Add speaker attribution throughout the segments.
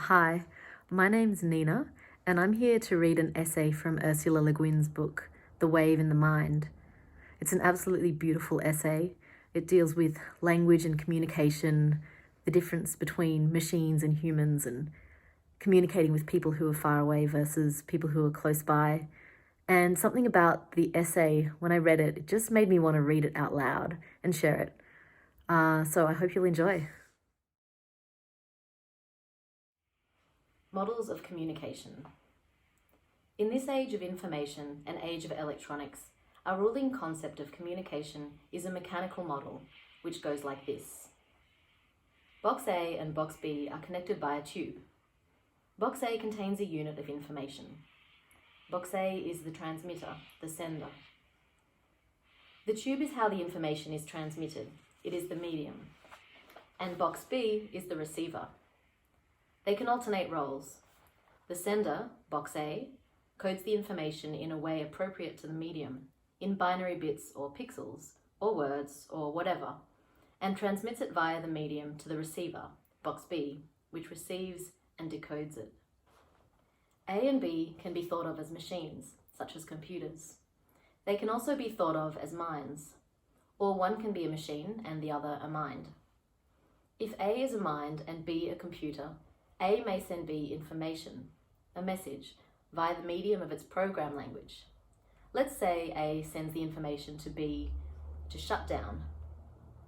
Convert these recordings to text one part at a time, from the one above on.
Speaker 1: Hi, my name's Nina, and I'm here to read an essay from Ursula Le Guin's book, The Wave in the Mind. It's an absolutely beautiful essay. It deals with language and communication, the difference between machines and humans, and communicating with people who are far away versus people who are close by. And something about the essay, when I read it, it just made me want to read it out loud and share it. So I hope you'll enjoy. Models of communication. In this age of information and age of electronics, our ruling concept of communication is a mechanical model, which goes like this. Box A and Box B are connected by a tube. Box A contains a unit of information. Box A is the transmitter, the sender. The tube is how the information is transmitted. It is the medium. And Box B is the receiver. They can alternate roles. The sender, Box A, codes the information in a way appropriate to the medium, in binary bits or pixels, or words, or whatever, and transmits it via the medium to the receiver, Box B, which receives and decodes it. A and B can be thought of as machines, such as computers. They can also be thought of as minds, or one can be a machine and the other a mind. If A is a mind and B a computer, A may send B information, a message, via the medium of its program language. Let's say A sends the information to B to shut down.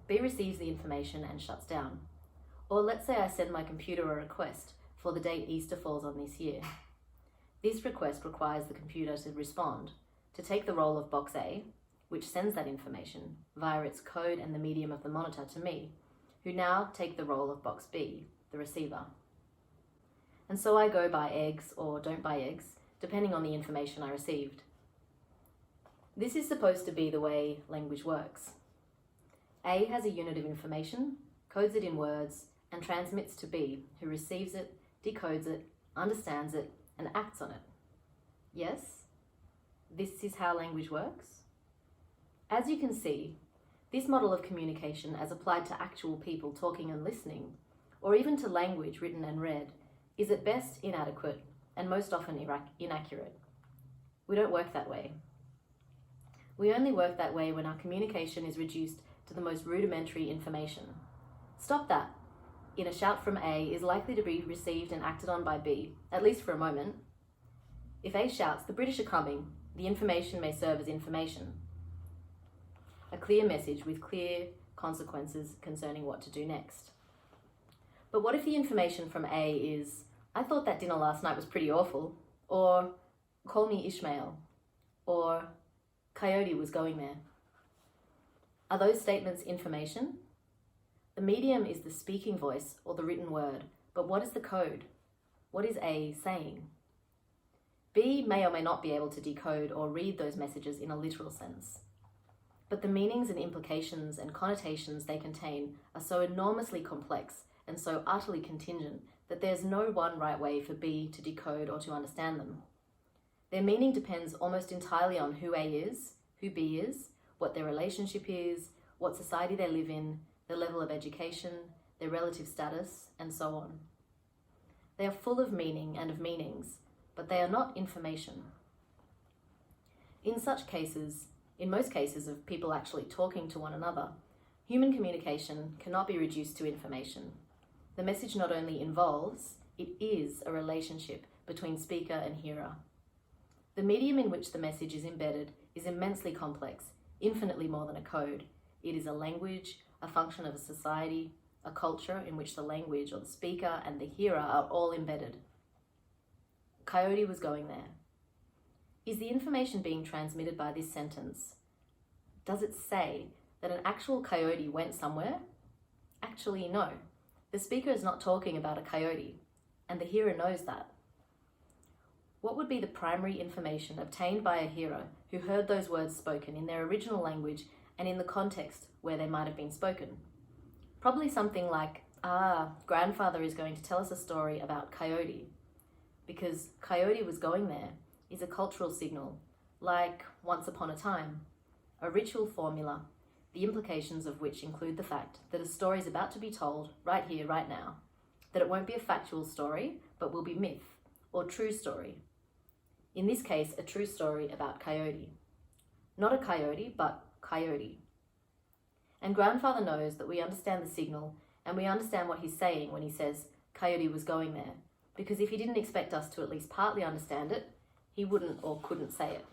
Speaker 1: B receives the information and shuts down. Or let's say I send my computer a request for the date Easter falls on this year. This request requires the computer to respond, to take the role of Box A, which sends that information via its code and the medium of the monitor to me, who now take the role of Box B, the receiver. And so I go buy eggs or don't buy eggs, depending on the information I received. This is supposed to be the way language works. A has a unit of information, codes it in words, and transmits to B, who receives it, decodes it, understands it, and acts on it. Yes? This is how language works? As you can see, this model of communication as applied to actual people talking and listening, or even to language written and read, is at best inadequate and most often inaccurate. We don't work that way. We only work that way when our communication is reduced to the most rudimentary information. Stop that. In a shout from A is likely to be received and acted on by B, at least for a moment. If A shouts, "The British are coming," the information may serve as information. A clear message with clear consequences concerning what to do next. But what if the information from A is, "I thought that dinner last night was pretty awful," or "Call me Ishmael," or "Coyote was going there"? Are those statements information? The medium is the speaking voice or the written word, but what is the code? What is A saying? B may or may not be able to decode or read those messages in a literal sense. But the meanings and implications and connotations they contain are so enormously complex and so utterly contingent that there's no one right way for B to decode or to understand them. Their meaning depends almost entirely on who A is, who B is, what their relationship is, what society they live in, their level of education, their relative status, and so on. They are full of meaning and of meanings, but they are not information. In such cases, in most cases of people actually talking to one another, human communication cannot be reduced to information. The message not only involves, it is a relationship between speaker and hearer. The medium in which the message is embedded is immensely complex, infinitely more than a code. It is a language, a function of a society, a culture in which the language or the speaker and the hearer are all embedded. Coyote was going there. Is the information being transmitted by this sentence? Does it say that an actual coyote went somewhere? Actually, no. The speaker is not talking about a coyote, and the hearer knows that. What would be the primary information obtained by a hearer who heard those words spoken in their original language and in the context where they might have been spoken? Probably something like, grandfather is going to tell us a story about coyote. Because coyote was going there is a cultural signal, like once upon a time, a ritual formula, the implications of which include the fact that a story is about to be told right here, right now, that it won't be a factual story, but will be myth or true story. In this case, a true story about Coyote. Not a coyote, but coyote. And Grandfather knows that we understand the signal and we understand what he's saying when he says Coyote was going there, because if he didn't expect us to at least partly understand it, he wouldn't or couldn't say it.